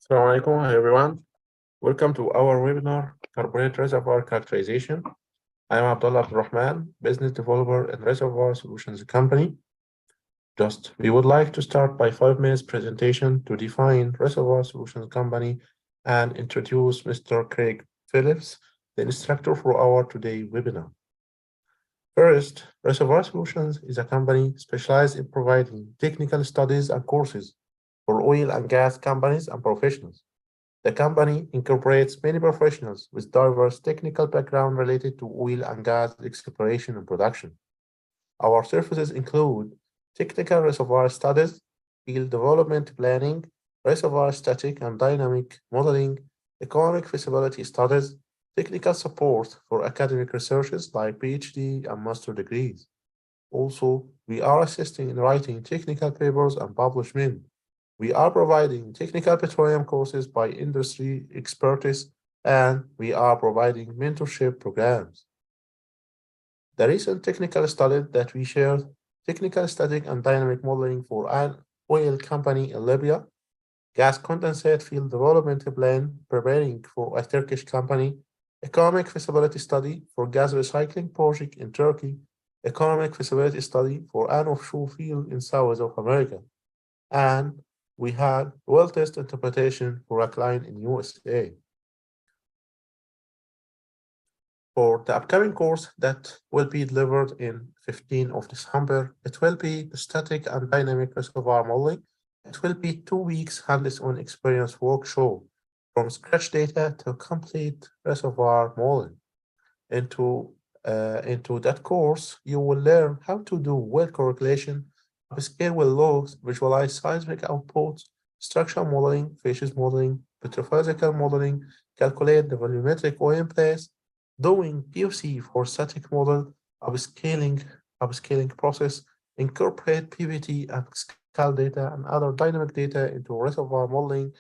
Assalamu alaikum, hi everyone. Welcome to our webinar, Carbonate Reservoir Characterization. I am Abdullah Abdurrahman, Business Developer in Reservoir Solutions Company. We would like to start by 5 minutes presentation to define Reservoir Solutions Company and introduce Mr. Craig Phillips, the instructor for our today webinar. First, Reservoir Solutions is a company specialized in providing technical studies and courses for oil and gas companies and professionals. The company incorporates many professionals with diverse technical background related to oil and gas exploration and production. Our services include technical reservoir studies, field development planning, reservoir static and dynamic modeling, economic feasibility studies, technical support for academic researches like PhD and master degrees. Also, we are assisting in writing technical papers and publishment. We are providing technical petroleum courses by industry expertise, and we are providing mentorship programs. The recent technical study that we shared, technical static and dynamic modeling for an oil company in Libya, gas condensate field development plan preparing for a Turkish company, economic feasibility study for gas recycling project in Turkey, economic feasibility study for an offshore field in South of America, and we had well test interpretation for a client in USA. For the upcoming course that will be delivered in 15th of December, it will be the static and dynamic reservoir modeling. It will be 2 weeks hands-on experience workshop from scratch data to complete reservoir modeling. Into that course, you will learn how to do well correlation, upscale well logs, visualize seismic outputs, structural modeling, facies modeling, petrophysical modeling, calculate the volumetric oil in place, doing POC for static model, upscaling process, incorporate PVT and scale data and other dynamic data into reservoir modeling,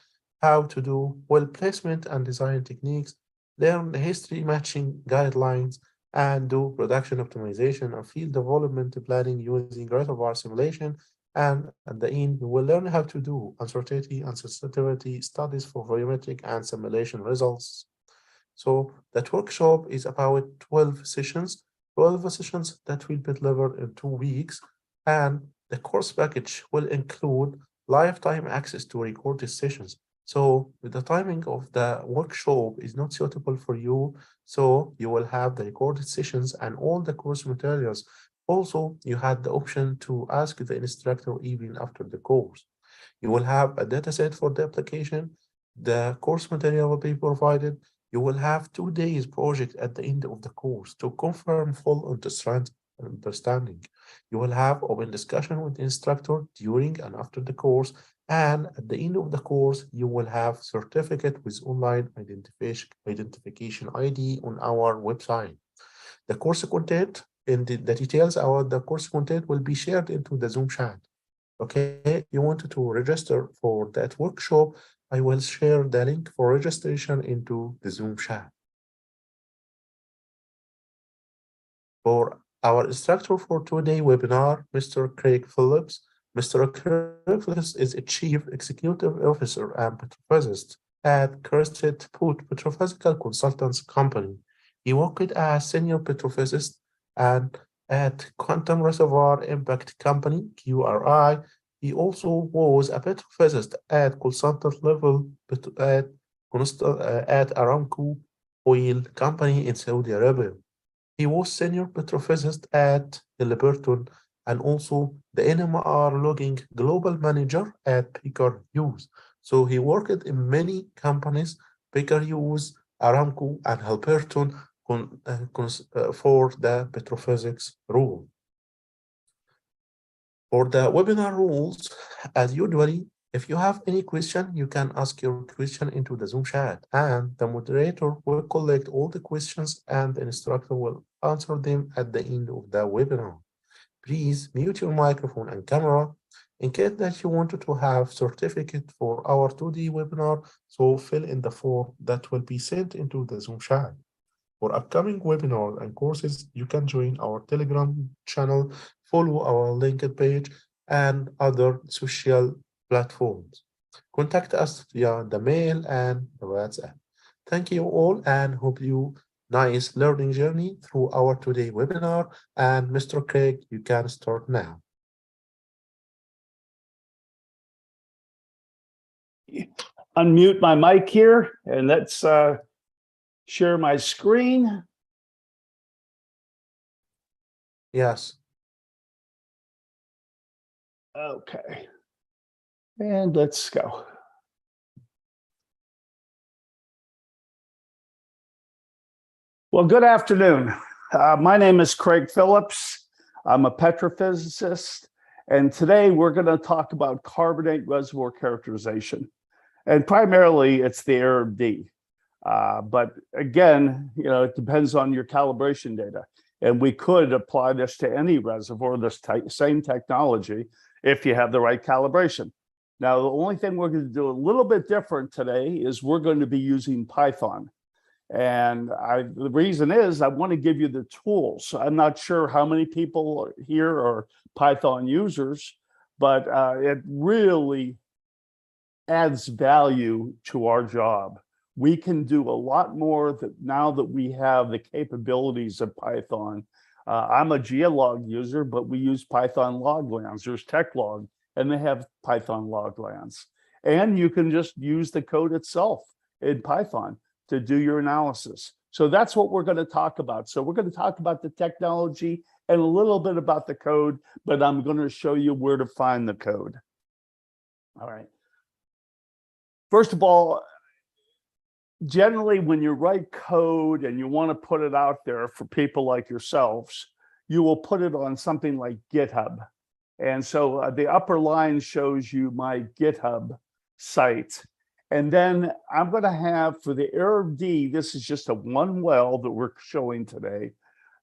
how to do well placement and design techniques, learn the history matching guidelines, and do production optimization and field development planning using reservoir simulation. And at the end, you will learn how to do uncertainty and sensitivity studies for volumetric and simulation results. So that workshop is about 12 sessions, 12 sessions that will be delivered in 2 weeks. And the course package will include lifetime access to recorded sessions. So the timing of the workshop is not suitable for you. So you will have the recorded sessions and all the course materials. Also, you had the option to ask the instructor even after the course. You will have a dataset for the application. The course material will be provided. You will have 2 days project at the end of the course to confirm full understanding. You will have open discussion with the instructor during and after the course. And at the end of the course, you will have certificate with online identification ID on our website. The course content and the details about the course content will be shared into the Zoom chat. Okay, you wanted to register for that workshop, I will share the link for registration into the Zoom chat. For our instructor for today's webinar, Mr. Craig Phillips. Mr. Craig Phillips is a Chief Executive Officer and Petrophysicist at Crested Petrophysical Consultants Company. He worked as Senior Petrophysicist and at Quantum Reservoir Impact Company, QRI. He also was a petrophysicist at consultant level at Aramco Oil Company in Saudi Arabia. He was senior petrophysicist at Halliburton and also the NMR logging global manager at Baker Hughes. So he worked in many companies, Baker Hughes, Aramco, and Halliburton for the petrophysics role. For the webinar rules, as usually, if you have any question, you can ask your question into the Zoom chat, and the moderator will collect all the questions and the instructor will answer them at the end of the webinar. Please mute your microphone and camera in case that you wanted to have certificate for our 2D webinar, so fill in the form that will be sent into the Zoom chat. For upcoming webinars and courses, you can join our Telegram channel, follow our LinkedIn page, and other social platforms. Contact us via the mail and the WhatsApp. Thank you all and hope you nice learning journey through our today webinar. And Mr. Craig, you can start now. Unmute my mic here and let's share my screen. Yes. Okay. And let's go. Well, good afternoon. My name is Craig Phillips. I'm a petrophysicist, and today we're going to talk about carbonate reservoir characterization. And primarily it's the ARB. But again, it depends on your calibration data. And we could apply this to any reservoir, this same technology, if you have the right calibration. Now, the only thing we're going to do a little bit different today is we're going to be using Python. And the reason is I want to give you the tools. I'm not sure how many people here are Python users, but it really adds value to our job. We can do a lot more now that we have the capabilities of Python. I'm a geolog user, but we use Python loglands. There's TechLog, and they have Python loglands. And you can just use the code itself in Python to do your analysis. So that's what we're going to talk about. So we're going to talk about the technology and a little bit about the code, but I'm going to show you where to find the code. All right. First of all, generally, when you write code and you want to put it out there for people like yourselves, you will put it on something like GitHub. And so the upper line shows you my GitHub site. And then I'm going to have for the ARB, this is just a one well that we're showing today,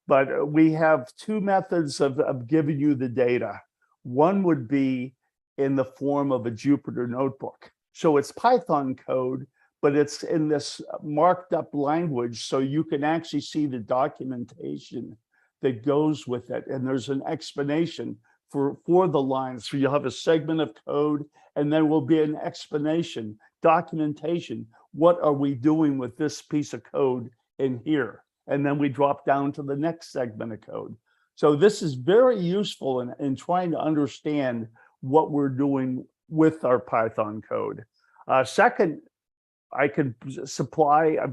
but we have two methods of giving you the data. One would be in the form of a Jupyter notebook. So it's Python code, but it's in this marked up language, so you can actually see the documentation that goes with it. And there's an explanation for the lines. So you'll have a segment of code, and then will be an explanation, documentation. What are we doing with this piece of code in here? And then we drop down to the next segment of code. So this is very useful in trying to understand what we're doing with our Python code. Second, I've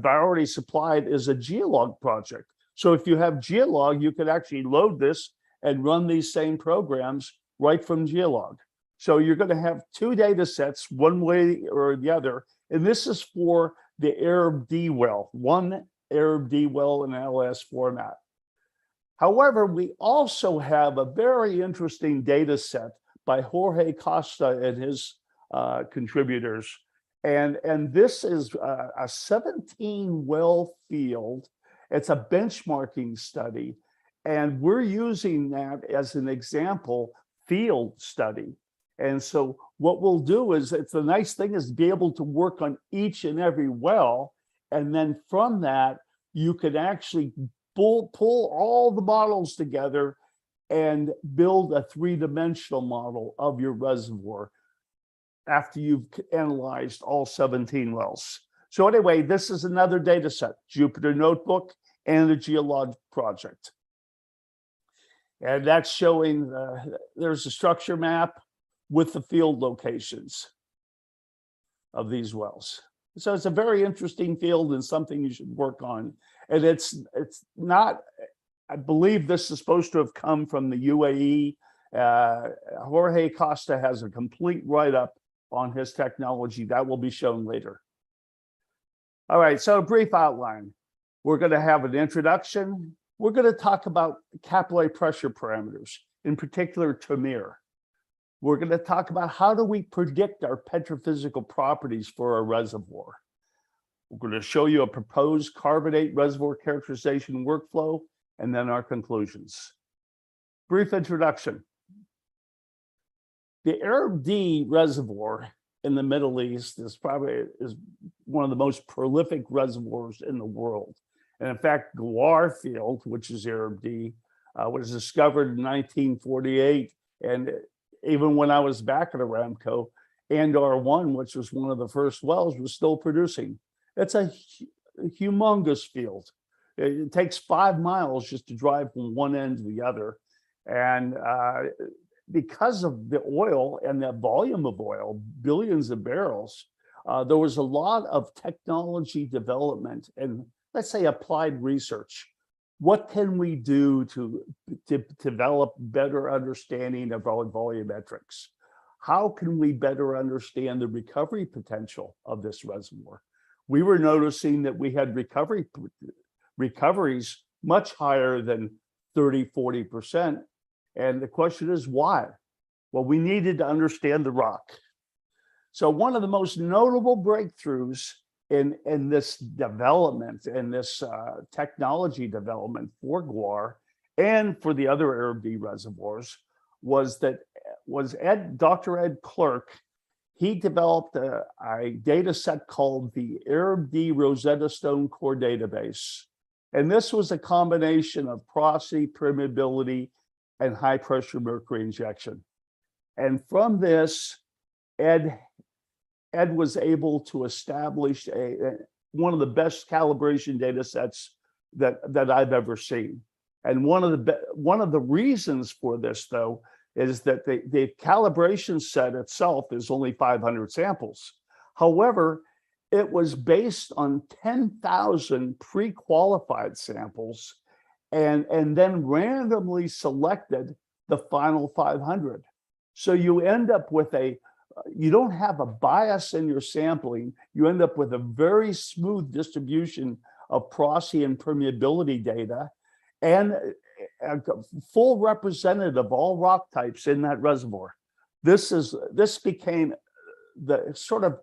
already supplied is a geolog project. So if you have geolog, you could actually load this and run these same programs right from geolog. So you're going to have two data sets, one way or the other. And this is for the ARB well, one ARB well in LS format. However, we also have a very interesting data set by Jorge Costa and his contributors. And this is a 17 well field. It's a benchmarking study. And we're using that as an example field study. And so what we'll do is, it's the nice thing is be able to work on each and every well. And then from that, you can actually pull all the models together and build a three-dimensional model of your reservoir after you've analyzed all 17 wells. So anyway, this is another data set, Jupyter Notebook and the Geolog project. And that's showing, there's a structure map with the field locations of these wells. So it's a very interesting field and something you should work on. And it's not, I believe this is supposed to have come from the UAE. Jorge Costa has a complete write-up on his technology that will be shown later. All right, so a brief outline. We're going to have an introduction. We're going to talk about capillary pressure parameters, in particular Tamir. We're going to talk about how do we predict our petrophysical properties for a reservoir. We're going to show you a proposed carbonate reservoir characterization workflow, and then our conclusions. Brief introduction. The ARB reservoir in the Middle East is one of the most prolific reservoirs in the world. And in fact, Ghawar Field, which is ARB, was discovered in 1948. And even when I was back at Aramco, and R1, which was one of the first wells, was still producing. It's a humongous field. It takes 5 miles just to drive from one end to the other. And because of the oil and the volume of oil, billions of barrels, there was a lot of technology development and, let's say, applied research. What can we do to develop better understanding of our volumetrics? How can we better understand the recovery potential of this reservoir? We were noticing that we had recoveries much higher than 30, 40%. And the question is why? Well, we needed to understand the rock. So one of the most notable breakthroughs in this development, in this technology development for Guar and for the other Arab D reservoirs was Dr. Ed Clerk. He developed a data set called the Arab D Rosetta Stone Core Database. And this was a combination of porosity, permeability, and high pressure mercury injection. And from this, Ed was able to establish one of the best calibration data sets that I've ever seen. And one of the reasons for this, though, is that the calibration set itself is only 500 samples. However, it was based on 10,000 pre-qualified samples and then randomly selected the final 500. So you end up with you don't have a bias in your sampling. You end up with a very smooth distribution of porosity and permeability data and a full representative of all rock types in that reservoir. This became the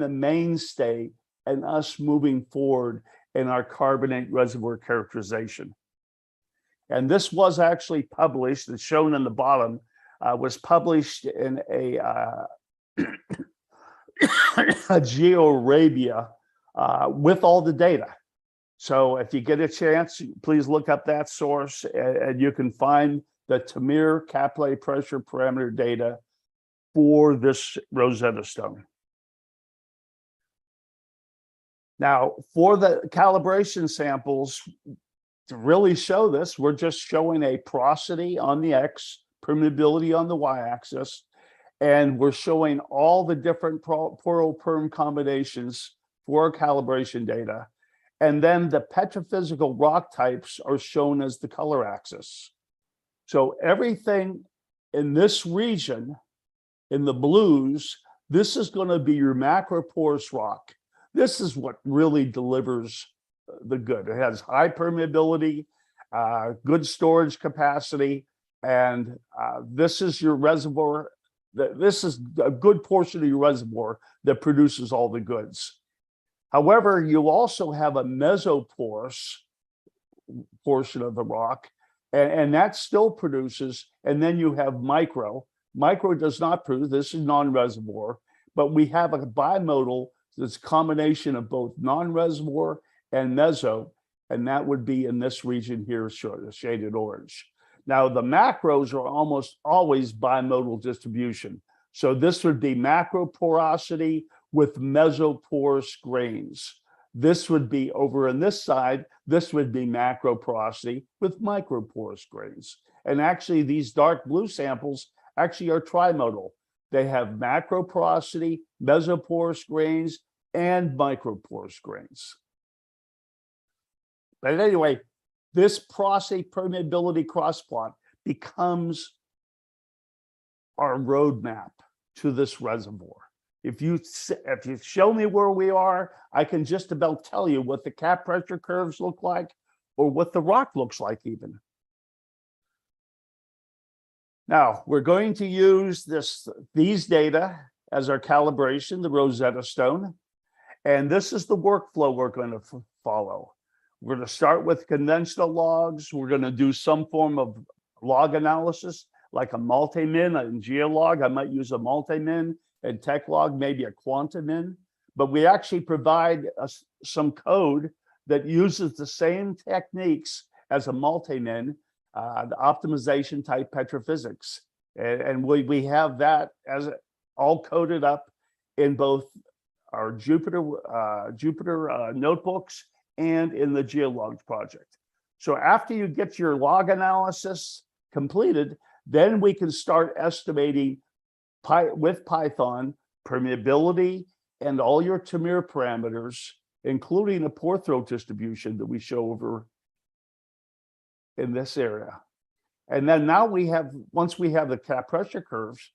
mainstay in us moving forward in our carbonate reservoir characterization. And this was actually published, it's shown in the bottom, was published in a GeoArabia with all the data. So if you get a chance, please look up that source and you can find the Tamir capillary pressure parameter data for this Rosetta Stone. Now, for the calibration samples, to really show this, we're just showing a porosity on the X, permeability on the Y-axis, and we're showing all the different poro-perm combinations for our calibration data. And then the petrophysical rock types are shown as the color axis. So everything in this region, in the blues, this is going to be your macroporous rock. This is what really delivers the good. It has high permeability, good storage capacity, and this is your reservoir. This is a good portion of your reservoir that produces all the goods. However, you also have a mesoporous portion of the rock, and that still produces, and then you have micro. Micro does not produce, this is non-reservoir, but we have a bimodal that's a combination of both non-reservoir and meso, and that would be in this region here, shaded orange. Now, the macros are almost always bimodal distribution. So this would be macro porosity with mesoporous grains. This would be over on this side, this would be macro porosity with microporous grains. And actually, these dark blue samples actually are trimodal. They have macro porosity, mesoporous grains, and microporous grains. But anyway, this porosity permeability crossplot becomes our roadmap to this reservoir. If you show me where we are, I can just about tell you what the cap pressure curves look like or what the rock looks like even. Now, we're going to use these data as our calibration, the Rosetta Stone. And this is the workflow we're going to follow. We're going to start with conventional logs. We're going to do some form of log analysis, like a multi-min and geolog. I might use a multi-min and TechLog, maybe a quantum-min. But we actually provide some code that uses the same techniques as a multi-min, the optimization type petrophysics. And we have that as all coded up in both our Jupyter notebooks and in the geologs project. So after you get your log analysis completed, then we can start estimating with Python permeability and all your Tamir parameters, including a pore throat distribution that we show over in this area. And then now we have, once we have the cap pressure curves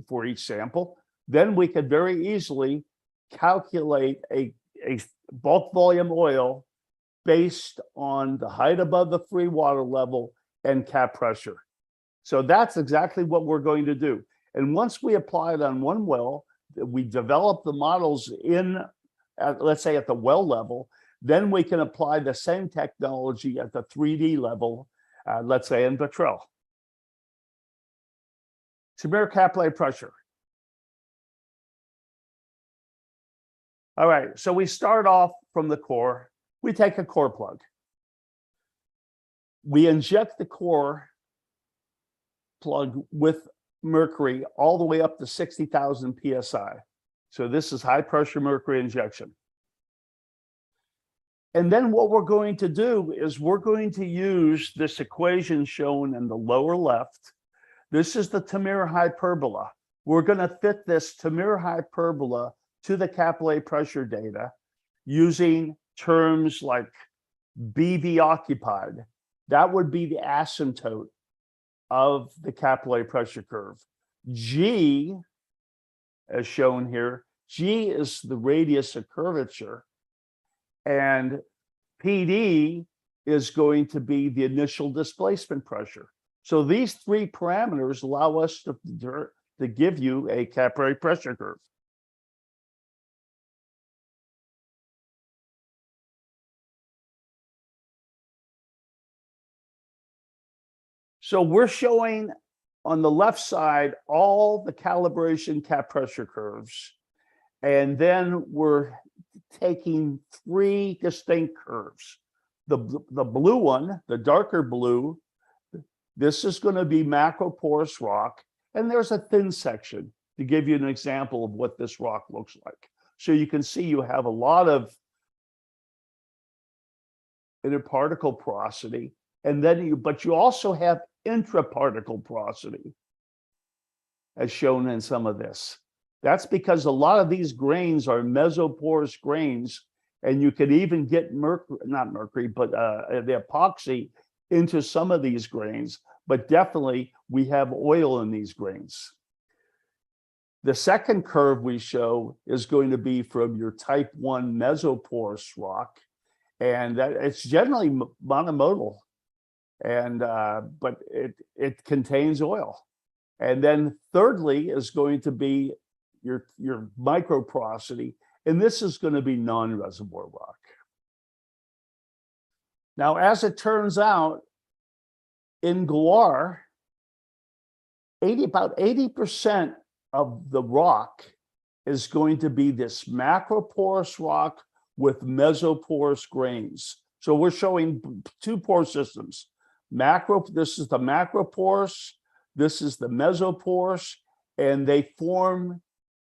for each sample, then we could very easily calculate a bulk volume oil based on the height above the free water level and cap pressure. So that's exactly what we're going to do. And once we apply it on one well, we develop the models let's say at the well level, then we can apply the same technology at the 3D level, let's say in Betrel. Tamir capillary pressure. All right, so we start off from the core. We take a core plug. We inject the core plug with mercury all the way up to 60,000 PSI. So this is high pressure mercury injection. And then what we're going to do is we're going to use this equation shown in the lower left. This is the Tamir hyperbola. We're going to fit this Tamir hyperbola to the capillary pressure data using terms like BV occupied. That would be the asymptote of the capillary pressure curve. G, as shown here, G is the radius of curvature, and PD is going to be the initial displacement pressure. So these three parameters allow us to give you a capillary pressure curve. So we're showing on the left side all the calibration cap pressure curves, and then we're taking three distinct curves. The blue one, the darker blue, this is going to be macroporous rock, and there's a thin section to give you an example of what this rock looks like. So you can see you have a lot of interparticle porosity, and then but you also have intraparticle porosity, as shown in some of this. That's because a lot of these grains are mesoporous grains, and you could even get the epoxy into some of these grains, but definitely we have oil in these grains. The second curve we show is going to be from your type 1 mesoporous rock, and that it's generally monomodal, and but it contains oil. And then thirdly is going to be your microporosity, and this is going to be non-reservoir rock. Now, as it turns out, in Galar, about 80% of the rock is going to be this macroporous rock with mesoporous grains. So we're showing two pore systems. This is the macroporous, this is the mesoporous, and they form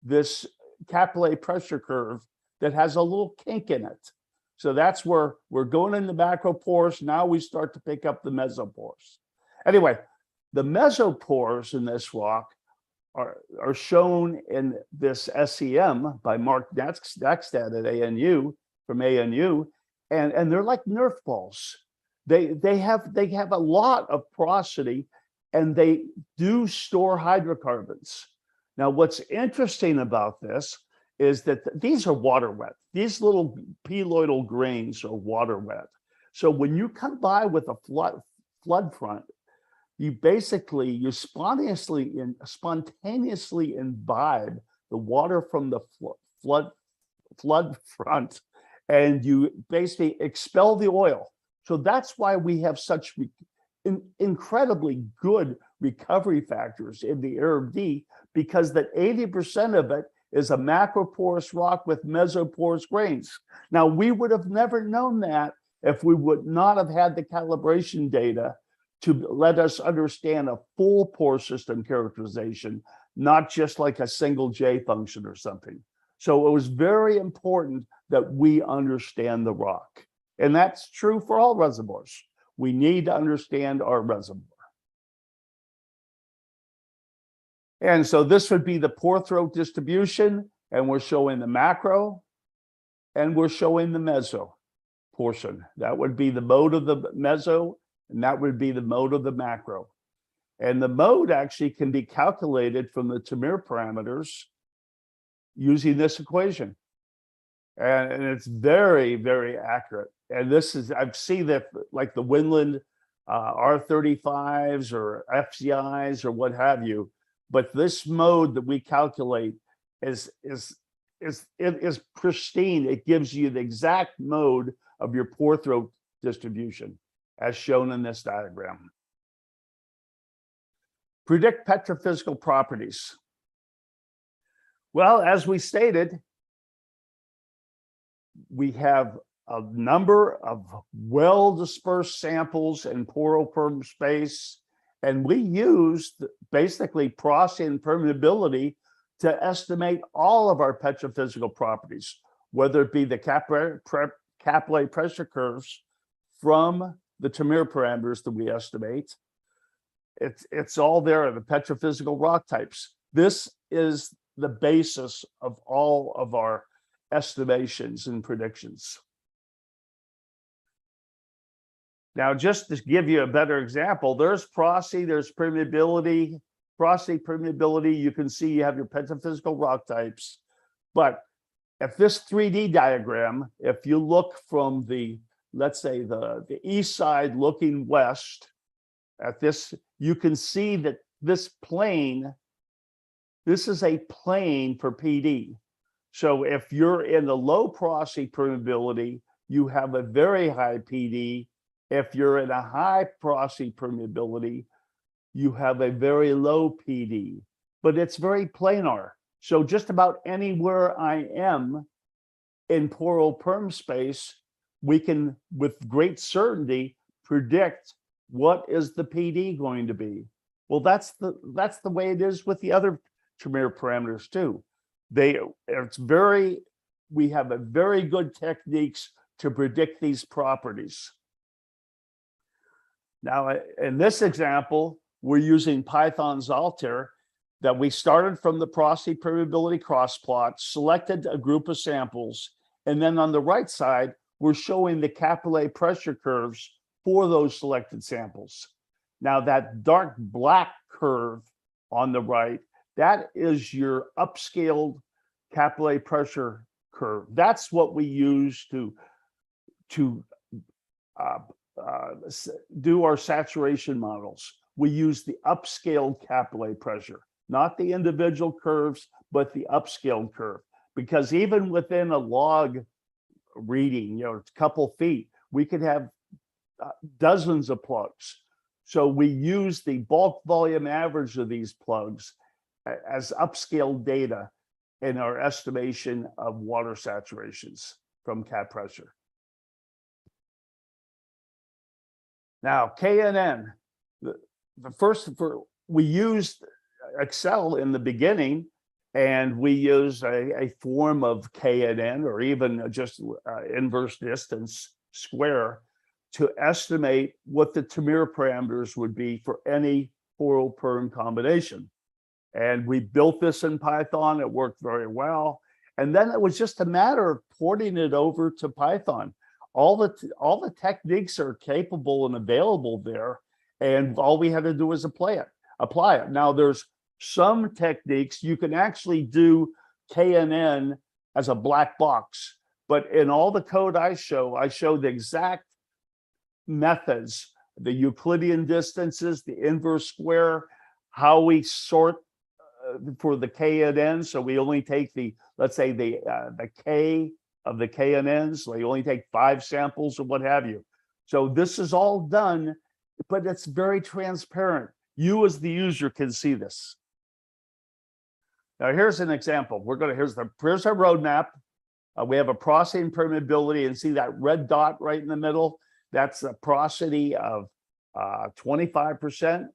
this capillary pressure curve that has a little kink in it. So that's where we're going in the macroporous. Now we start to pick up the mesoporous. Anyway, the mesoporous in this rock are shown in this SEM by Mark Dackstad at ANU, from ANU, and they're like Nerf balls. They have a lot of porosity, and they do store hydrocarbons. Now, what's interesting about this is that these are water wet. These little peloidal grains are water wet. So when you come by with a flood front, you spontaneously imbibe the water from the flood front, and you basically expel the oil. So that's why we have such incredibly good recovery factors in the Arab D, because that 80% of it is a macroporous rock with mesoporous grains. Now, we would have never known that if we would not have had the calibration data to let us understand a full pore system characterization, not just like a single J function or something. So it was very important that we understand the rock. And that's true for all reservoirs. We need to understand our reservoir. And so this would be the pore throat distribution, and we're showing the macro, and we're showing the meso portion. That would be the mode of the meso, and that would be the mode of the macro. And the mode actually can be calculated from the Tamir parameters using this equation. And it's very, very accurate. And this is, I've seen that like the Winland R35s or FCIs or what have you. But this mode that we calculate is pristine. It gives you the exact mode of your pore throat distribution, as shown in this diagram. Predict petrophysical properties. Well, as we stated, we have a number of well-dispersed samples in poroperm space, and we used basically porosity and permeability to estimate all of our petrophysical properties, whether it be the capillary pressure curves from the Tamir parameters that we estimate. It's all there, the petrophysical rock types. This is the basis of all of our estimations and predictions. Now, just to give you a better example, there's porosity, there's permeability, porosity, permeability. You can see you have your petrophysical rock types. But if this 3D diagram, if you look from the, let's say the east side looking west at this, you can see that this plane, this is a plane for PD. So if you're in the low porosity permeability, you have a very high PD. If you're in a high porosity permeability, you have a very low PD, but it's very planar. So just about anywhere I am in poroperm space, we can, with great certainty, predict what is the PD going to be. Well, that's the way it is with the other Tamir parameters too. We have a very good techniques to predict these properties. Now, in this example, we're using Python's Altair that we started from the porosity permeability cross plot, selected a group of samples, and then on the right side, we're showing the capillary pressure curves for those selected samples. Now, that dark black curve on the right, that is your upscaled capillary pressure curve. That's what we use to do our saturation models. We use the upscaled capillary pressure, not the individual curves, but the upscaled curve. Because even within a log reading, a couple feet, we could have dozens of plugs. So we use the bulk volume average of these plugs as upscaled data in our estimation of water saturations from cap pressure. Now, KNN, we used Excel in the beginning, and we used a form of KNN, or even just inverse distance square, to estimate what the Tamir parameters would be for any poroperm combination. And we built this in Python. It worked very well. And then it was just a matter of porting it over to Python. All the techniques are capable and available there, and all we had to do was apply it. Now, there's some techniques you can actually do KNN as a black box, but in all the code I show the exact methods, the Euclidean distances, the inverse square, how we sort for the KNN. So we only take let's say the K of the KNNs, so you only take 5 samples or what have you. So this is all done, but it's very transparent. You as the user can see this. Now here's an example. Here's our roadmap. We have a porosity and permeability, and see that red dot right in the middle? That's a porosity of 25%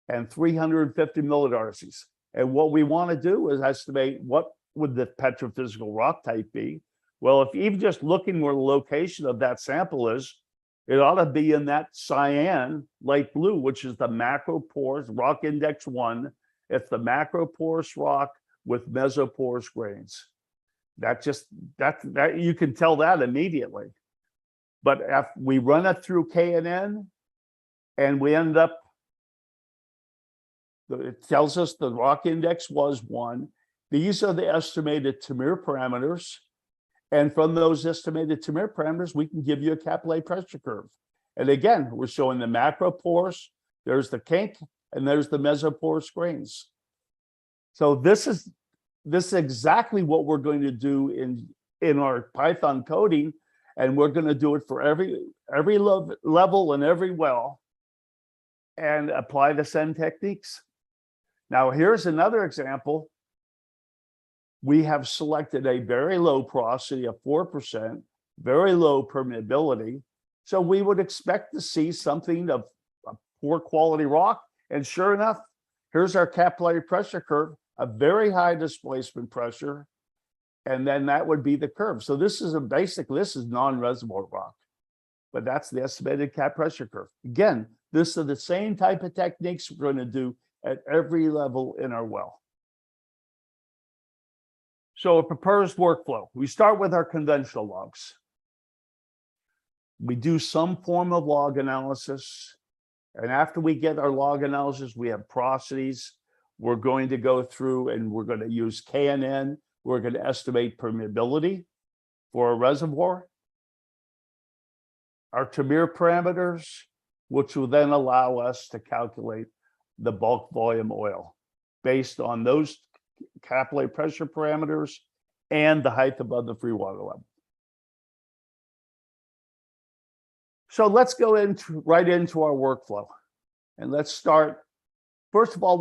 and 350 millidarcies. And what we want to do is estimate what would the petrophysical rock type be. Well, if even just looking where the location of that sample is, it ought to be in that cyan, light blue, which is the macroporous rock index 1. It's the macroporous rock with mesoporous grains. That you can tell that immediately. But if we run it through KNN and we end up, it tells us the rock index was 1. These are the estimated Tamir parameters. And from those estimated Tamir parameters, we can give you a capillary pressure curve. And again, we're showing the macroporous, there's the kink, and there's the mesoporous grains. So this is exactly what we're going to do in our Python coding, and we're going to do it for every level and every well, and apply the same techniques. Now, here's another example. We have selected a very low porosity of 4%, very low permeability. So we would expect to see something of a poor quality rock. And sure enough, here's our capillary pressure curve, a very high displacement pressure. And then that would be the curve. So this is this is non-reservoir rock, but that's the estimated cap pressure curve. Again, this is the same type of techniques we're going to do at every level in our well. So a proposed workflow. We start with our conventional logs. We do some form of log analysis. And after we get our log analysis, we have porosities. We're going to go through and we're going to use KNN. We're going to estimate permeability for a reservoir. Our Tamir parameters, which will then allow us to calculate the bulk volume oil based on those capillary pressure parameters and the height above the free water level. So let's go right into our workflow. And let's start. First of all,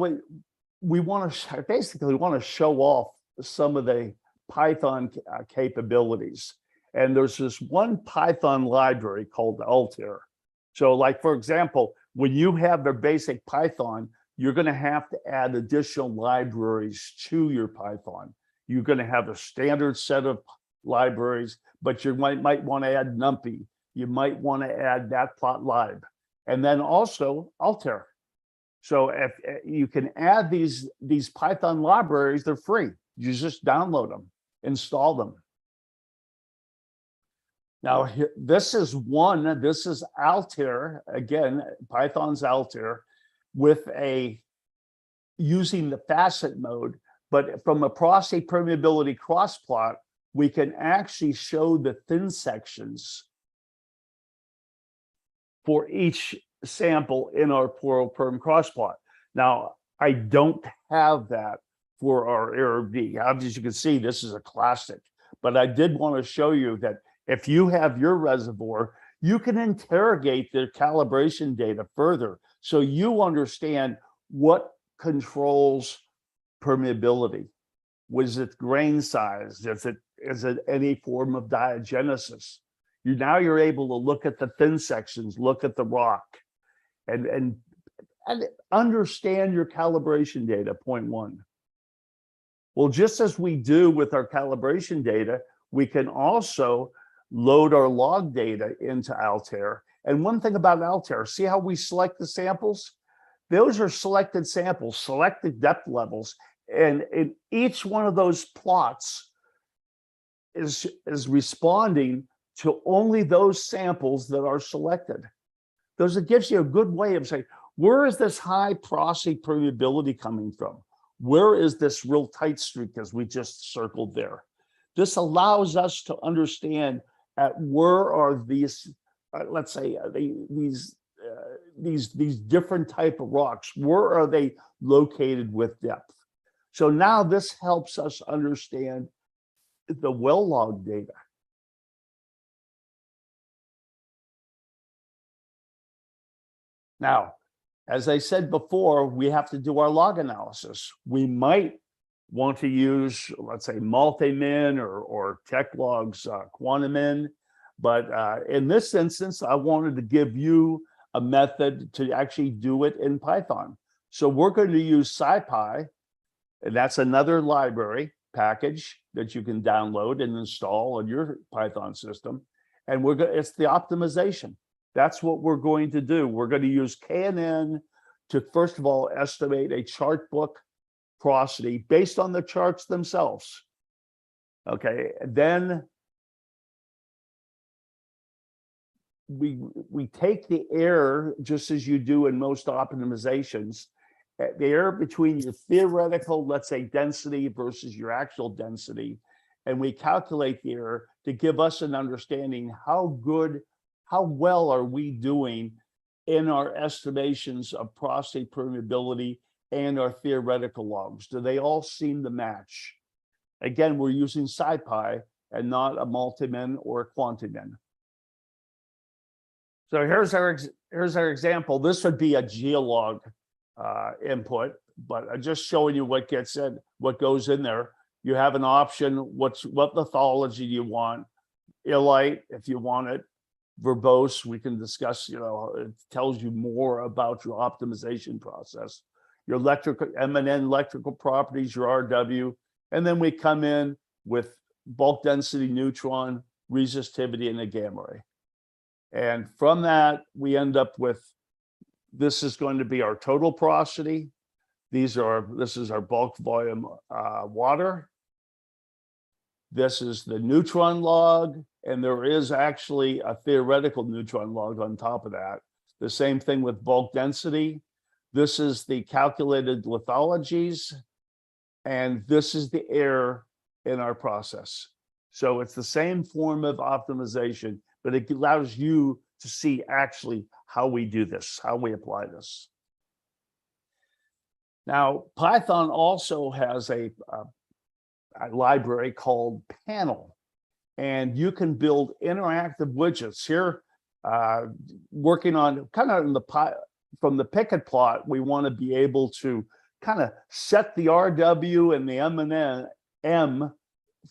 we want to basically show off some of the Python capabilities. And there's this one Python library called Altair. So like, for example, when you have the basic Python, you're going to have to add additional libraries to your Python. You're going to have a standard set of libraries, but you might want to add NumPy. You might want to add matplotlib, and then also Altair. So if you can add these Python libraries, they're free. You just download them, install them. Now, this is Altair, again, Python's Altair, with using the facet mode, but from a porosity permeability cross plot, we can actually show the thin sections for each sample in our poro-perm cross plot. Now, I don't have that for our ARB. As you can see, this is a classic, but I did want to show you that if you have your reservoir, you can interrogate the calibration data further so you understand what controls permeability. Was it grain size? Is it any form of diagenesis? Now you're able to look at the thin sections, look at the rock, and understand your calibration data, point one. Well, just as we do with our calibration data, we can also load our log data into Altair. And one thing about Altair, see how we select the samples? Those are selected samples, selected depth levels. And in each one of those plots is responding to only those samples that are selected. It gives you a good way of saying, where is this high porosity permeability coming from? Where is this real tight streak as we just circled there? This allows us to understand where are these, let's say, these different type of rocks, where are they located with depth? So now this helps us understand the well log data. Now, as I said before, we have to do our log analysis. We want to use, let's say, Multimin or TechLog's Quantimin. But in this instance, I wanted to give you a method to actually do it in Python. So we're going to use SciPy And that's another library package that you can download and install on your Python system. And it's the optimization. That's what we're going to do. We're going to use KNN to, first of all, estimate a chart book porosity based on the charts themselves. Okay, then we take the error, just as you do in most optimizations, the error between your theoretical, let's say, density versus your actual density, and we calculate the error to give us an understanding how well are we doing in our estimations of porosity permeability and our theoretical logs. Do they all seem to match? Again, we're using SciPy and not a multi-min or a quanti-min. So here's our example. This would be a geolog input, but I'm just showing you what gets in, what goes in there. You have an option. What lithology do you want? Illite, if you want it. Verbose, we can discuss. It tells you more about your optimization process. Your electrical M&N electrical properties, your RW, and then we come in with bulk density, neutron, resistivity, and a gamma ray. And from that, we end up with, this is going to be our total porosity. This is our bulk volume water. This is the neutron log, and there is actually a theoretical neutron log on top of that. The same thing with bulk density. This is the calculated lithologies, and this is the error in our process. So it's the same form of optimization, but it allows you to see actually how we do this, how we apply this. Now, Python also has a library called Panel, and you can build interactive widgets. Here, working on kind of from the picket plot, we want to be able to kind of set the RW and the M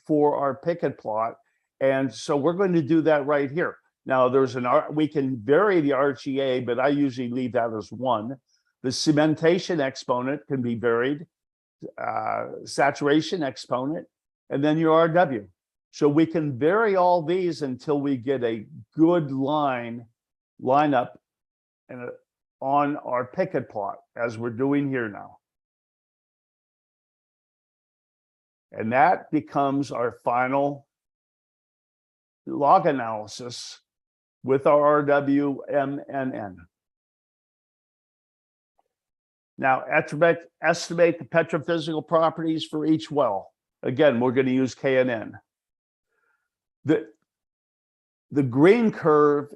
for our picket plot. And so we're going to do that right here. Now we can vary the RGA, but I usually leave that as 1. The cementation exponent can be varied, saturation exponent, and then your RW. So we can vary all these until we get a good lineup and on our picket plot, as we're doing here now. And that becomes our final log analysis with our RW, M, and N. Now, estimate the petrophysical properties for each well. Again, we're going to use KNN. The green curve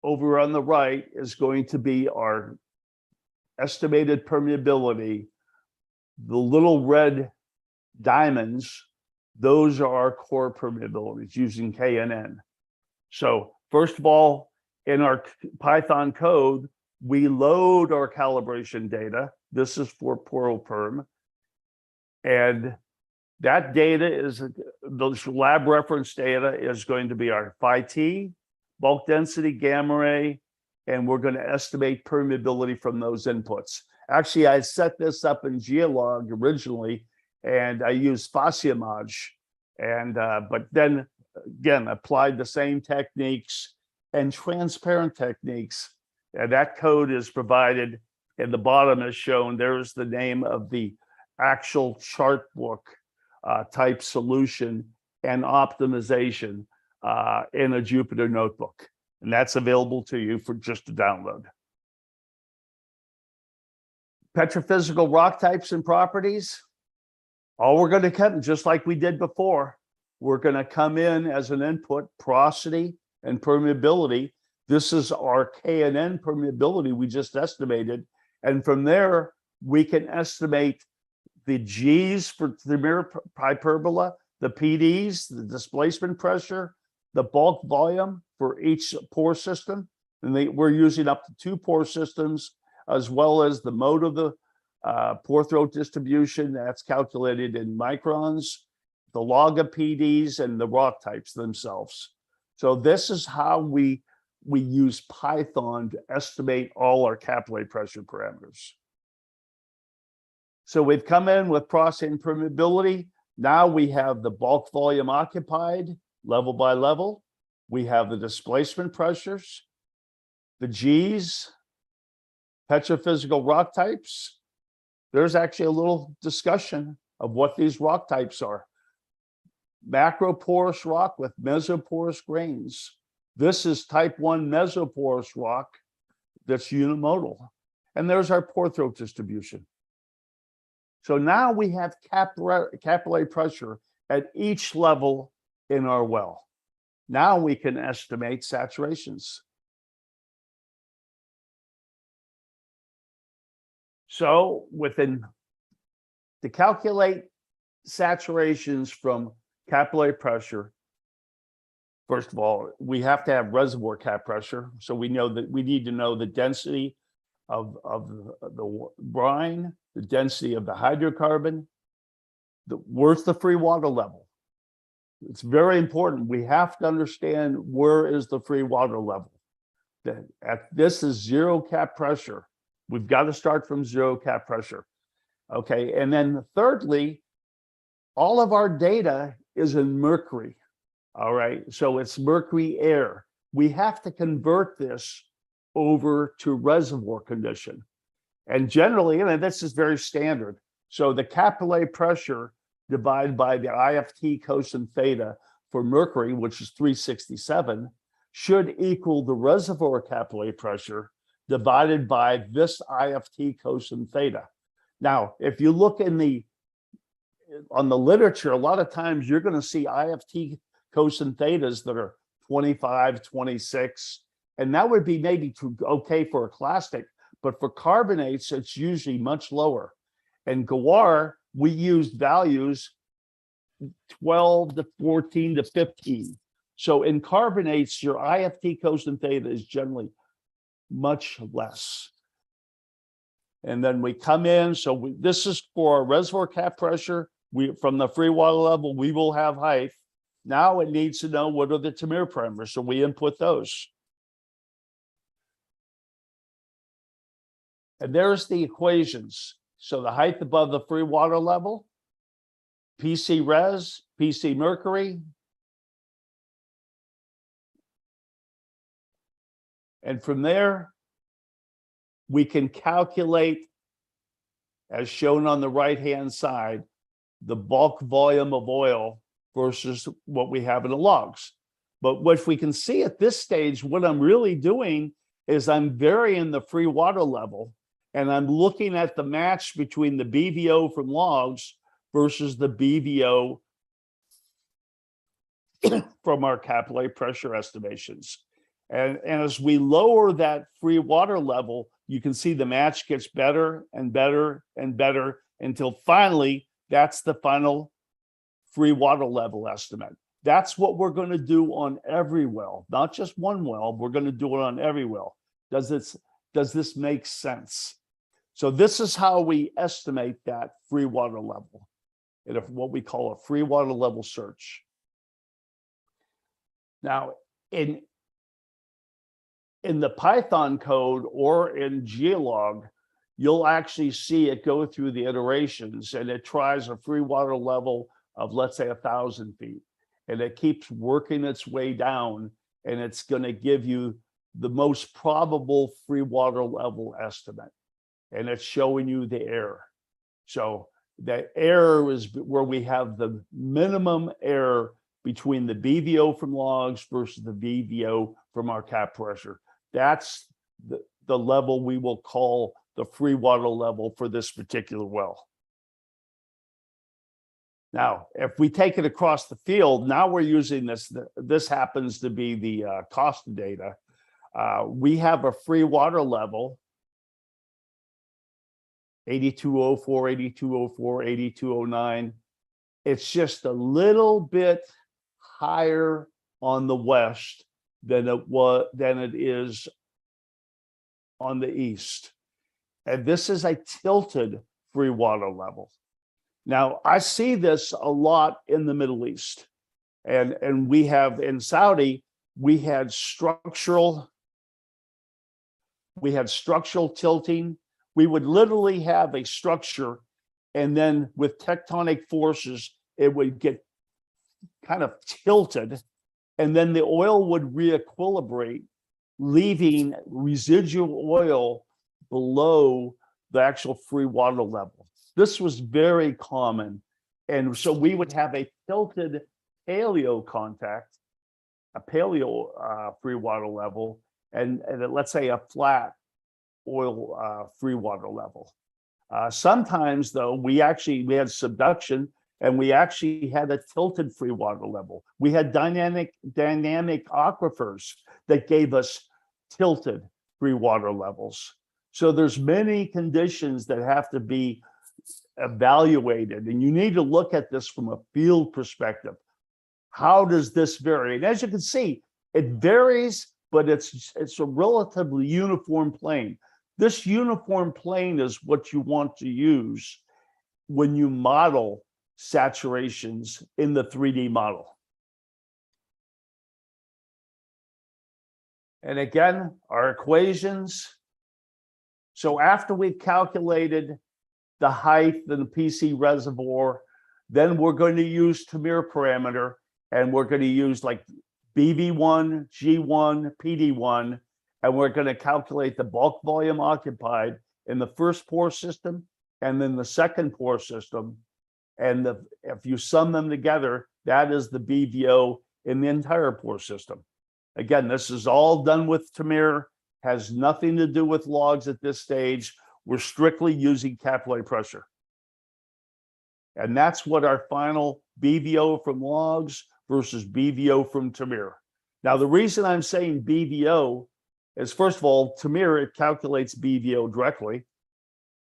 over on the right is going to be our estimated permeability. The little red diamonds, those are our core permeabilities using KNN. So first of all, in our Python code, we load our calibration data. This is for PoroPerm. And that data is, the lab reference data is going to be our phi-t, bulk density, gamma ray, and we're going to estimate permeability from those inputs. Actually, I set this up in Geolog originally, and I used Fasciamage, and but then again applied the same techniques and transparent techniques. And that code is provided, and the bottom is shown. There's the name of the actual chart book type solution and optimization in a Jupyter notebook. And that's available to you for just a download. Petrophysical rock types and properties. All we're going to come, just like we did before, we're going to come in as an input, porosity and permeability. This is our KNN permeability we just estimated. And from there, we can estimate the G's for the hyperbola, the PDs, the displacement pressure, the bulk volume for each pore system. And we're using up to 2 pore systems, as well as the mode of the pore throat distribution that's calculated in microns, the log of PDs, and the rock types themselves. So this is how we use Python to estimate all our capillary pressure parameters. So we've come in with porosity permeability. Now we have the bulk volume occupied level by level. We have the displacement pressures, the G's, petrophysical rock types. There's actually a little discussion of what these rock types are. Macroporous rock with mesoporous grains. This is type 1 mesoporous rock that's unimodal. And there's our pore throat distribution. So now we have capillary pressure at each level in our well. Now we can estimate saturations. So to calculate saturations from capillary pressure, first of all, we have to have reservoir cap pressure. So we know that we need to know the density of the brine, the density of the hydrocarbon, where's the free water level. It's very important. We have to understand where is the free water level. This is zero cap pressure. We've got to start from zero cap pressure. Okay, and then thirdly, all of our data is in mercury. All right, so it's mercury air. We have to convert this over to reservoir condition. And generally, and this is very standard. So the capillary pressure divided by the IFT cosine theta for mercury, which is 367, should equal the reservoir capillary pressure divided by this IFT cosine theta. Now, if you look on the literature, a lot of times you're going to see IFT cosine thetas that are 25, 26, and that would be maybe okay for a clastic, but for carbonates, it's usually much lower. And Gawar, we used values 12 to 14 to 15. So in carbonates, your IFT cosine theta is generally much less. And then we come in, so this is for our reservoir cap pressure. From the free water level, we will have height. Now it needs to know what are the Tamir parameters, so we input those. And there's the equations. So the height above the free water level, PC res, PC mercury. And from there, we can calculate, as shown on the right-hand side, the bulk volume of oil versus what we have in the logs. But what we can see at this stage, what I'm really doing is I'm varying the free water level, and I'm looking at the match between the BVO from logs versus the BVO from our capillary pressure estimations. And as we lower that free water level, you can see the match gets better and better and better until finally, that's the final free water level estimate. That's what we're going to do on every well, not just one well. We're going to do it on every well. Does this make sense? So this is how we estimate that free water level in what we call a free water level search. Now, in the Python code or in Geolog, you'll actually see it go through the iterations, and it tries a free water level of, let's say, 1,000 feet. And it keeps working its way down, and it's going to give you the most probable free water level estimate. And it's showing you the error. So the error is where we have the minimum error between the BVO from logs versus the BVO from our cap pressure. That's the level we will call the free water level for this particular well. Now, if we take it across the field, now we're using this. This happens to be the cost data. We have a free water level, 8204, 8204, 8209. It's just a little bit higher on the west than it is on the east. And this is a tilted free water level. Now, I see this a lot in the Middle East. And we have in Saudi, we had structural tilting. We would literally have a structure and then with tectonic forces, it would get kind of tilted, and then the oil would re-equilibrate, leaving residual oil below the actual free water level. This was very common. And so we would have a tilted paleo contact, a paleo free water level, and let's say a flat oil free water level. Sometimes though, we had subduction, and we actually had a tilted free water level. We had dynamic aquifers that gave us tilted free water levels. So there's many conditions that have to be evaluated, and you need to look at this from a field perspective. How does this vary? And as you can see, it varies, but it's a relatively uniform plane. This uniform plane is what you want to use when you model saturations in the 3D model. And again, our equations. So after we've calculated the height in the PC reservoir, then we're going to use Tamir parameter, and we're going to use like BV1, G1, PD1, and we're going to calculate the bulk volume occupied in the first pore system and then the second pore system. And if you sum them together, that is the BVO in the entire pore system. Again, this is all done with Tamir, has nothing to do with logs at this stage. We're strictly using capillary pressure. And that's what our final BVO from logs versus BVO from Tamir. Now, the reason I'm saying BVO is, first of all, Tamir, it calculates BVO directly.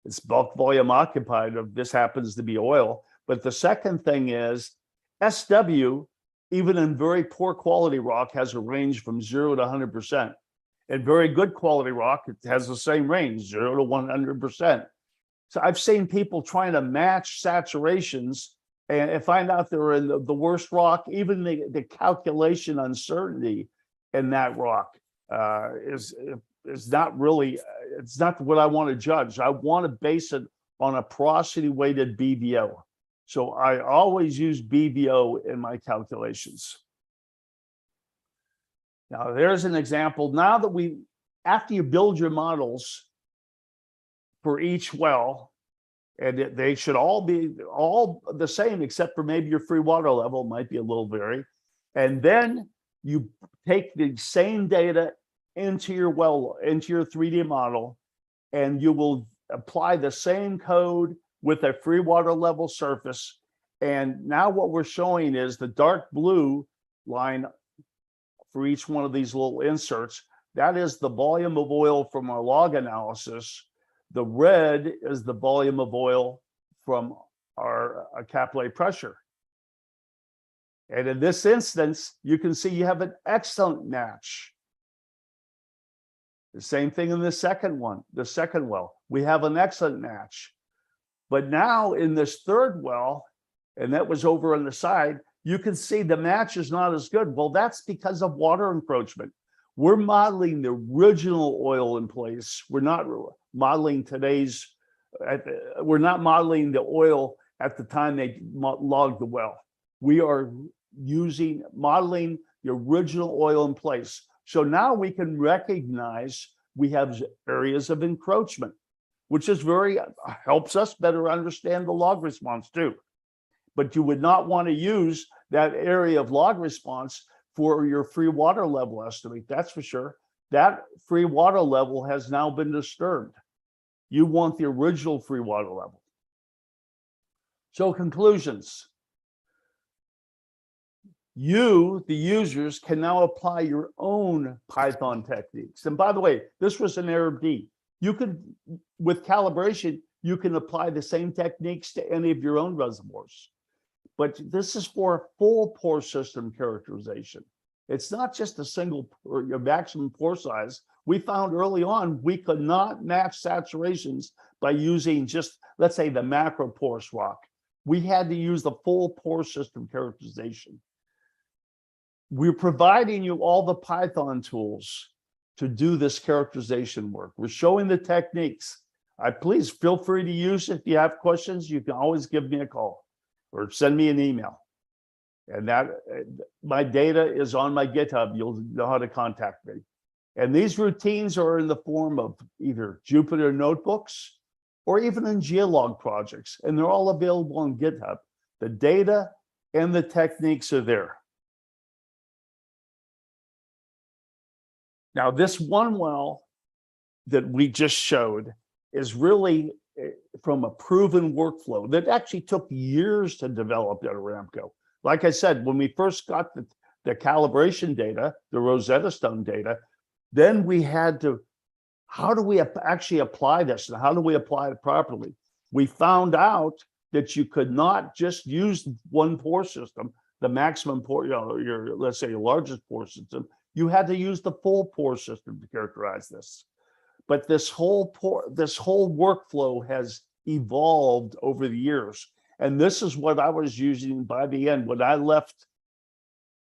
It's bulk volume occupied, if this happens to be oil. But the second thing is SW, even in very poor quality rock, has a range from 0 to 100%. And very good quality rock, it has the same range, 0 to 100%. So I've seen people trying to match saturations and find out they're in the worst rock. Even the calculation uncertainty in that rock is not really, it's not what I want to judge. I want to base it on a porosity weighted BVO. So I always use BVO in my calculations. Now there's an example. Now that after you build your models for each well, and they should all be the same, except for maybe your free water level might be a little vary. And then you take the same data into your well, into your 3D model, and you will apply the same code with a free water level surface. And now what we're showing is the dark blue line for each one of these little inserts. That is the volume of oil from our log analysis. The red is the volume of oil from our capillary pressure. And in this instance, you can see you have an excellent match. The same thing in the second one, the second well. We have an excellent match. But now in this third well, and that was over on the side, you can see the match is not as good. Well, that's because of water encroachment. We're modeling the original oil in place. We're not modeling we're not modeling the oil at the time they logged the well. We are modeling the original oil in place. So now we can recognize we have areas of encroachment, which is helps us better understand the log response too. But you would not want to use that area of log response for your free water level estimate, that's for sure. That free water level has now been disturbed. You want the original free water level. So conclusions. You, the users, can now apply your own Python techniques. And by the way, this was an error D. You could, with calibration, you can apply the same techniques to any of your own reservoirs. But this is for full pore system characterization. It's not just a single or your maximum pore size. We found early on we could not match saturations by using just, let's say, the macro porous rock. We had to use the full pore system characterization. We're providing you all the Python tools to do this characterization work. We're showing the techniques. Please feel free to use it. If you have questions, you can always give me a call or send me an email. And that my data is on my GitHub. You'll know how to contact me. And these routines are in the form of either Jupyter notebooks or even in geolog projects. And they're all available on GitHub. The data and the techniques are there. Now, this one well that we just showed is really from a proven workflow that actually took years to develop at Aramco. Like I said, when we first got the calibration data, the Rosetta Stone data, then we had to, how do we actually apply this and how do we apply it properly? We found out that you could not just use one pore system, the maximum pore, let's say your largest pore system. You had to use the full pore system to characterize this. But this whole workflow has evolved over the years. And this is what I was using by the end. When I left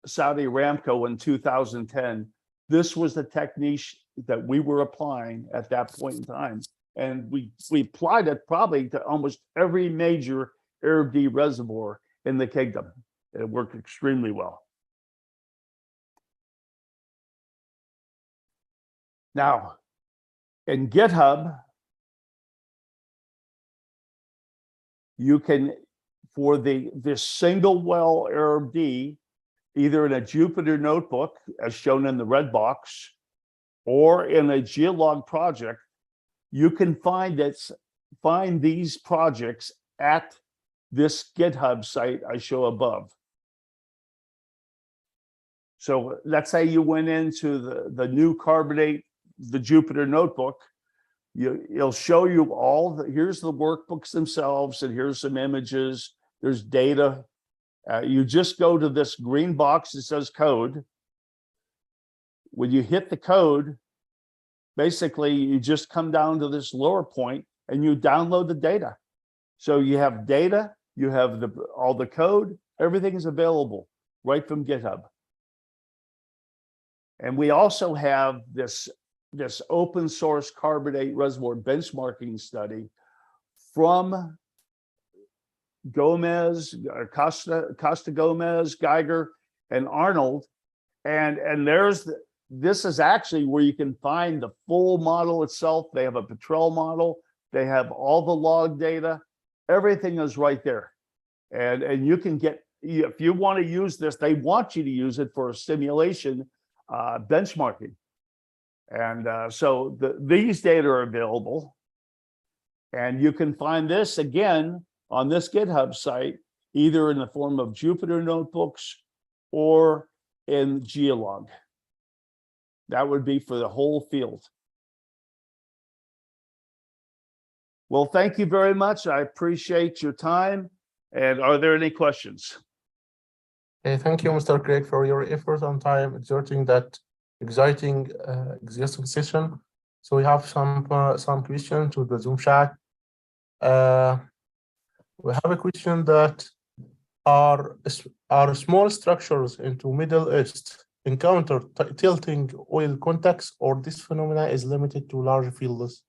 Saudi Aramco in 2010, this was the technique that we were applying at that point in time. And we applied it probably to almost every major Arab D reservoir in the kingdom. It worked extremely well. Now, in GitHub, you can, for this single well Arab D, either in a Jupyter notebook, as shown in the red box, or in a geolog project, you can find these projects at this GitHub site I show above. So let's say you went into the new Carbonate, the Jupyter notebook, it'll show you here's the workbooks themselves, and here's some images, there's data. You just go to this green box that says code. When you hit the code, basically you just come down to this lower point and you download the data. So you have data, you have all the code, everything is available right from GitHub. And we also have this open source Carbonate reservoir benchmarking study from Gomez, Costa Gomez, Geiger, and Arnold. And this is actually where you can find the full model itself. They have a Petrel model. They have all the log data. Everything is right there. And you can get, if you want to use this, they want you to use it for a simulation benchmarking. And so these data are available. And you can find this again on this GitHub site, either in the form of Jupyter notebooks or in geolog. That would be for the whole field. Well, thank you very much. I appreciate your time. And are there any questions? Hey, thank you, Mr. Craig, for your effort and time exerting that exciting session. So we have some questions to the Zoom chat. We have a question that are small structures into Middle East encounter tilting oil contacts, or this phenomena is limited to large fields?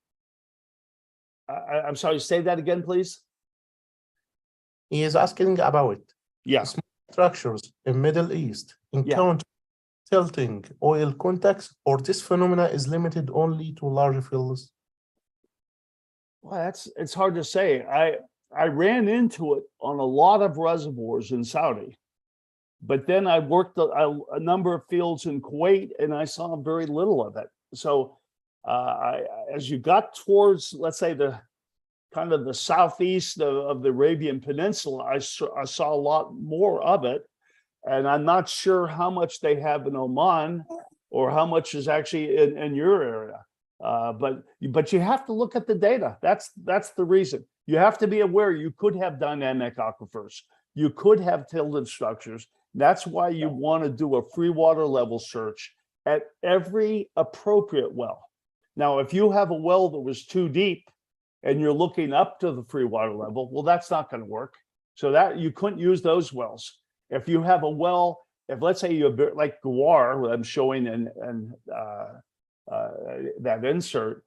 I'm sorry, say that again, please. He is asking about small structures in Middle East encounter tilting oil contacts, or this phenomena is limited only to large fields? Well, it's hard to say. I ran into it on a lot of reservoirs in Saudi, but then I worked a number of fields in Kuwait, and I saw very little of it. So as you got towards, let's say, the kind of the southeast of the Arabian Peninsula, I saw a lot more of it. And I'm not sure how much they have in Oman or how much is actually in your area. But you have to look at the data. That's the reason. You have to be aware you could have dynamic aquifers. You could have tilted structures. That's why you want to do a free water level search at every appropriate well. Now, if you have a well that was too deep and you're looking up to the free water level, well, that's not going to work. So that you couldn't use those wells. If you have a well, if let's say you have like Guar, what I'm showing in that insert,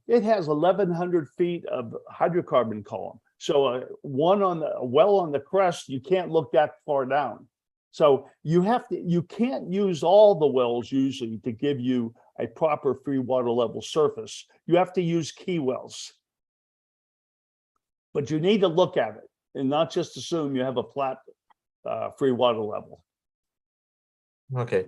It has 1,100 feet of hydrocarbon column. So a well on the crest, you can't look that far down. So you can't use all the wells usually to give you a proper free water level surface. You have to use key wells. But you need to look at it and not just assume you have a flat free water level. Okay.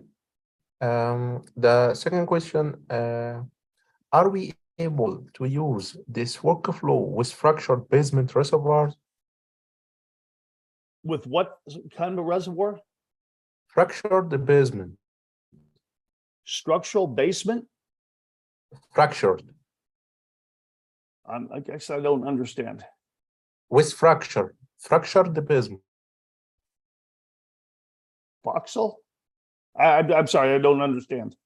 The second question, are we able to use this workflow with fractured basement reservoirs? With what kind of reservoir? Fractured basement. Structural basement? Fractured. I guess I don't understand. With fractured basement. Voxel? I'm sorry, I don't understand.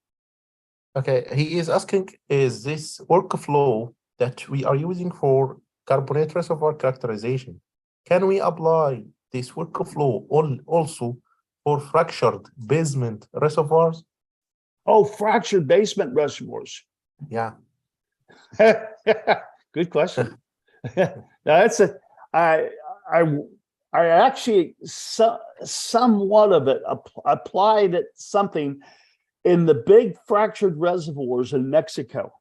Okay, he is asking, is this workflow that we are using for carbonate reservoir characterization, can we apply this workflow also for fractured basement reservoirs? Oh, fractured basement reservoirs. Yeah. Good question. Now that's I actually somewhat of it applied it something in the big fractured reservoirs in Mexico.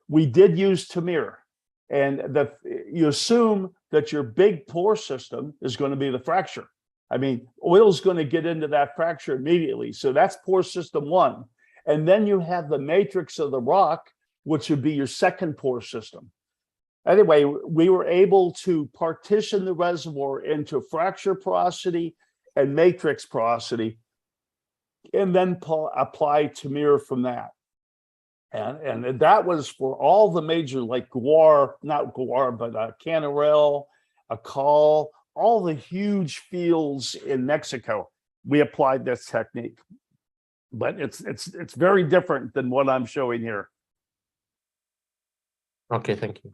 We did use Tamir, and you assume that your big pore system is going to be the fracture. I mean, oil's going to get into that fracture immediately. So that's pore system one. And then you have the matrix of the rock, which would be your second pore system. Anyway, we were able to partition the reservoir into fracture porosity and matrix porosity, and then apply Tamir from that. And that was for all the major, like not Guar, but Canarell, Acal, all the huge fields in Mexico. We applied this technique, but it's very different than what I'm showing here. Okay, thank you.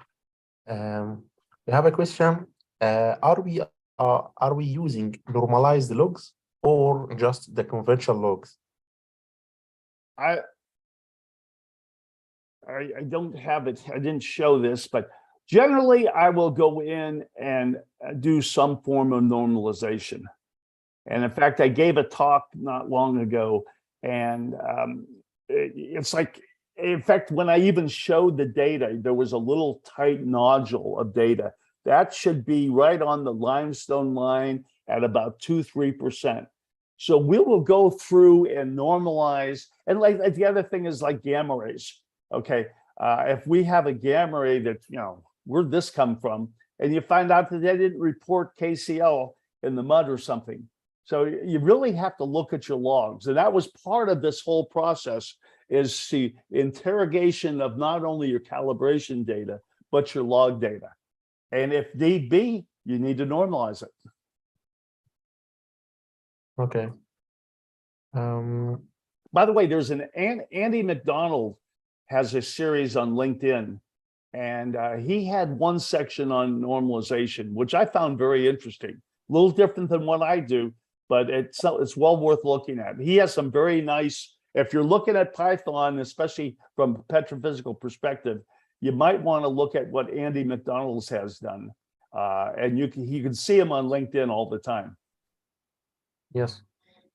We have a question. Are we using normalized logs or just the conventional logs? I don't have it. I didn't show this, but generally I will go in and do some form of normalization. And in fact, I gave a talk not long ago, and it's like, in fact, when I even showed the data, there was a little tight nodule of data. That should be right on the limestone line at about 2-3%. So we will go through and normalize. And like the other thing is like gamma rays. Okay, if we have a gamma ray that, where'd this come from? And you find out that they didn't report KCl in the mud or something. So you really have to look at your logs. And that was part of this whole process, is the interrogation of not only your calibration data, but your log data. And if need be, you need to normalize it. Okay. By the way, there's Andy McDonald has a series on LinkedIn, and he had one section on normalization, which I found very interesting. A little different than what I do, but it's well worth looking at. He has some very nice, if you're looking at Python, especially from a petrophysical perspective, you might want to look at what Andy McDonald has done. And you can see him on LinkedIn all the time. Yes.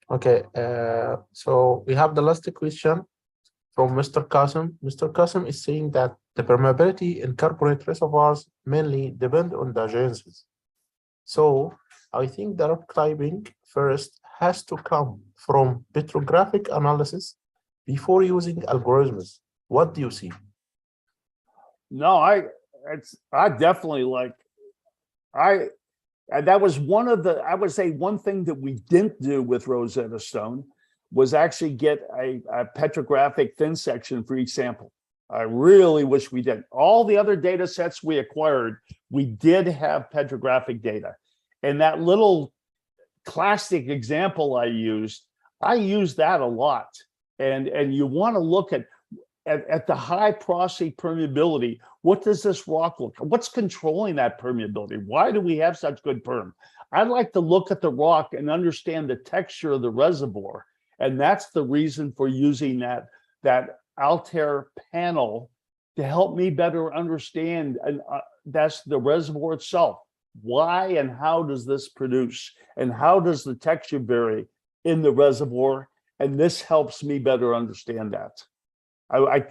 Okay. So we have the last question from Mr. Qasim. Mr. Qasim is saying that the permeability in carbonate reservoirs mainly depend on the genesis. So I think the rock typing first has to come from petrographic analysis before using algorithms. What do you see? No, I definitely that was one of the, I would say one thing that we didn't do with Rosetta Stone was actually get a petrographic thin section for each sample. I really wish we did. All the other data sets we acquired, we did have petrographic data. And that little classic example I used that a lot. And you want to look at the high porosity permeability. What does this rock look like? What's controlling that permeability? Why do we have such good perm? I'd like to look at the rock and understand the texture of the reservoir. And that's the reason for using that Altair panel to help me better understand, and that's the reservoir itself. Why and how does this produce? And how does the texture vary in the reservoir? And this helps me better understand that. I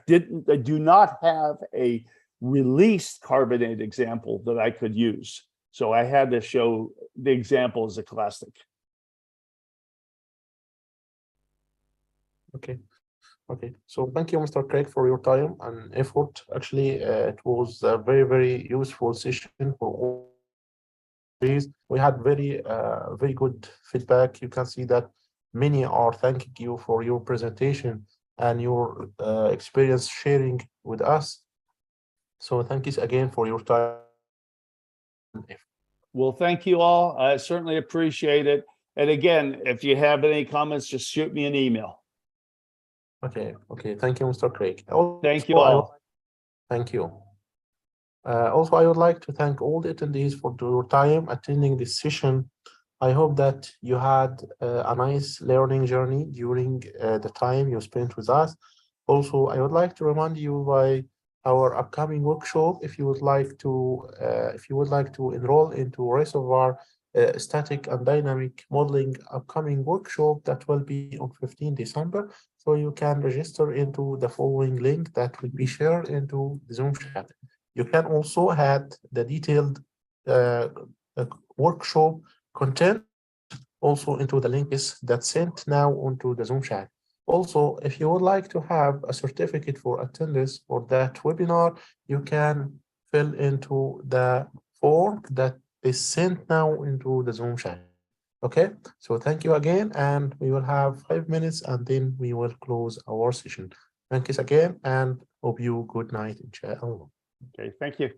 do not have a released carbonate example that I could use. So I had to show the example as a classic. Okay. Okay. So thank you, Mr. Craig, for your time and effort. Actually, it was a very, very useful session for all. We had very good feedback. You can see that many are thanking you for your presentation and your experience sharing with us. So thank you again for your time. Well, thank you all. I certainly appreciate it. And again, if you have any comments, just shoot me an email. Okay. Thank you, Mr. Craig. Thank you all. Thank you. Also, I would like to thank all the attendees for your time attending this session. I hope that you had a nice learning journey during the time you spent with us. Also, I would like to remind you by our upcoming workshop, if you would like to enroll into Reservoir static and dynamic modeling upcoming workshop that will be on 15 December. So you can register into the following link that will be shared into the Zoom chat. You can also add the detailed workshop content also into the links that's sent now onto the Zoom chat. Also, if you would like to have a certificate for attendance for that webinar, you can fill into the form that is sent now into the Zoom chat. Okay, so thank you again, and we will have 5 minutes and then we will close our session. Thank you again and hope you good night, inshallah. Okay, thank you.